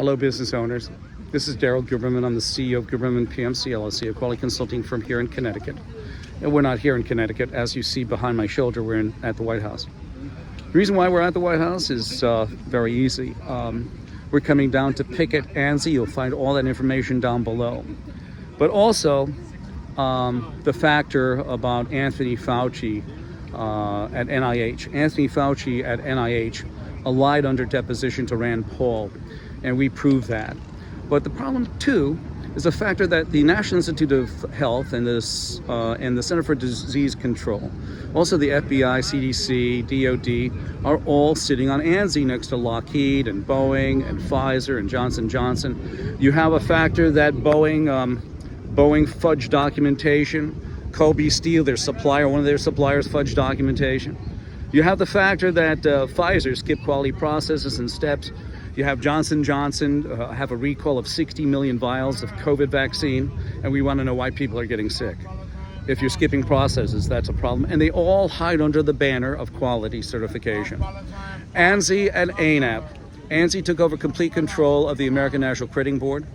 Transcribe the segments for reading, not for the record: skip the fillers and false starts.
Hello, business owners. This is Daryl Guberman. I'm the CEO of GUBERMAN-PMC, LLC, a quality consulting firm here in Connecticut. And we're not here in Connecticut. As you see behind my shoulder, we're at the Whitehouse. The reason why we're at the Whitehouse is very easy. We're coming down to PQIT ANSI. You'll find all that information down below. But also, the factor about Anthony Fauci at NIH. Anthony Fauci at NIH lied under deposition to Rand Paul, and we proved that. But the problem, too, is the factor that the National Institute of Health and the Center for Disease Control, also the FBI, CDC, DOD, are all sitting on ANSI next to Lockheed and Boeing and Pfizer and Johnson & Johnson. You have a factor that Boeing fudged documentation. Kobe Steel, their supplier, one of their suppliers, fudged documentation. You have the factor that Pfizer skipped quality processes and steps. You have Johnson & Johnson have a recall of 60 million vials of COVID vaccine, and we want to know why people are getting sick. If you're skipping processes, that's a problem. And they all hide under the banner of quality certification. ANSI and ANAP. ANSI took over complete control of the American National Crediting Board.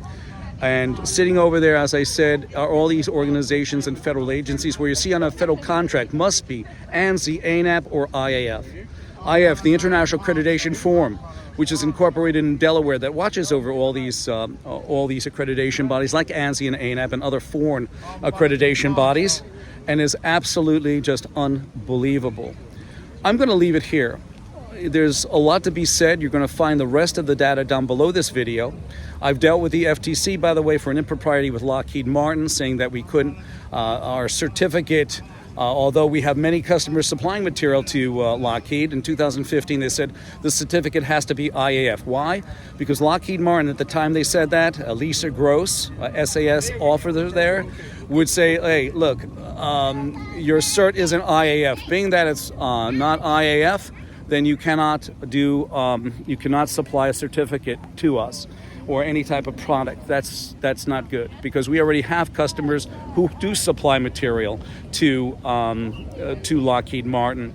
And sitting over there, as I said, are all these organizations and federal agencies where you see on a federal contract must be ANSI, ANAP, or IAF. IAF, the International Accreditation Forum, which is incorporated in Delaware, that watches over all these accreditation bodies like ANSI and ANAP and other foreign accreditation bodies, and is absolutely just unbelievable. I'm going to leave it here. There's a lot to be said. You're going to find the rest of the data down below this video. I've dealt with the FTC, by the way, for an impropriety with Lockheed Martin, saying that we couldn't, our certificate, although we have many customers supplying material to Lockheed, in 2015 they said the certificate has to be IAF. Why? Because Lockheed Martin, at the time they said that, Lisa Gross, SAS officer there, would say, hey, look, your cert isn't IAF. Being that it's not IAF, then you cannot supply a certificate to us or any type of product. That's not good, because we already have customers who do supply material to Lockheed Martin.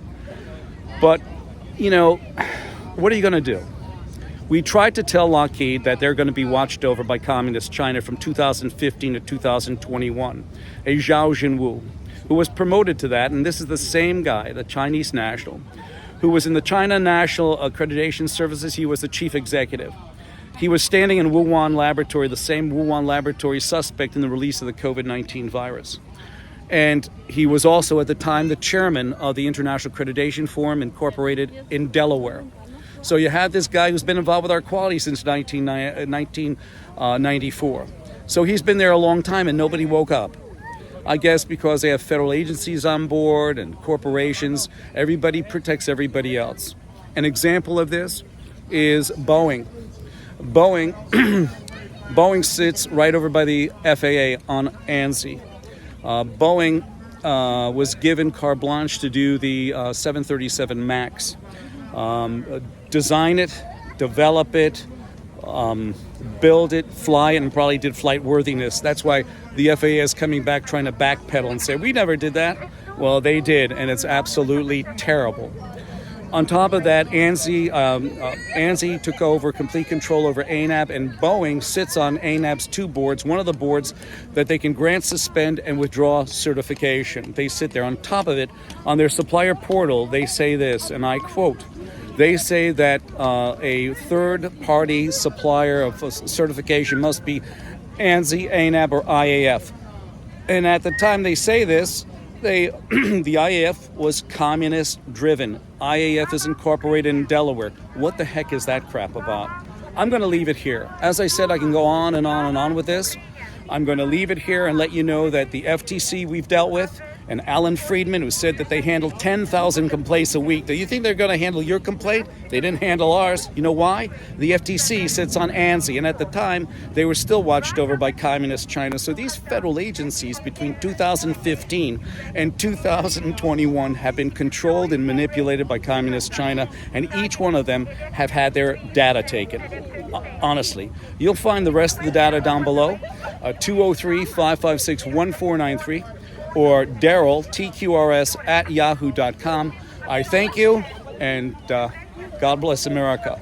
But, you know, what are you going to do? We tried to tell Lockheed that they're going to be watched over by Communist China from 2015 to 2021. A Zhao Jinwu, who was promoted to that, and this is the same guy, the Chinese national, who was in the China National Accreditation Services. He was the chief executive. He was standing in Wuhan laboratory, the same Wuhan laboratory suspect in the release of the COVID-19 virus. And he was also at the time the chairman of the International Accreditation Forum, incorporated in Delaware. So you have this guy who's been involved with our quality since 1994. So he's been there a long time and nobody woke up. I guess because they have federal agencies on board and corporations, everybody protects everybody else. An example of this is Boeing. Boeing sits right over by the FAA on ANSI. Boeing was given carte blanche to do the 737 MAX. Design it, develop it, build it, fly it, and probably did flight worthiness. That's why the FAA is coming back trying to backpedal and say, we never did that. Well, they did, and it's absolutely terrible. On top of that, ANSI took over complete control over ANAP, and Boeing sits on ANAP's two boards, one of the boards that they can grant, suspend, and withdraw certification. They sit there. On top of it, on their supplier portal, they say this, and I quote, they say that a third-party supplier of certification must be ANSI, ANAP, or IAF. And at the time they say this, the IAF was communist-driven. IAF is incorporated in Delaware. What the heck is that crap about? I'm going to leave it here. As I said, I can go on and on and on with this. I'm going to leave it here and let you know that the FTC we've dealt with, and Alan Friedman, who said that they handle 10,000 complaints a week. Do you think they're going to handle your complaint? They didn't handle ours. You know why? The FTC sits on ANSI, and at the time, they were still watched over by Communist China. So these federal agencies between 2015 and 2021 have been controlled and manipulated by Communist China, and each one of them have had their data taken. Honestly, you'll find the rest of the data down below, 203-556-1493. or Daryl, TQRS, @yahoo.com. I thank you, and God bless America.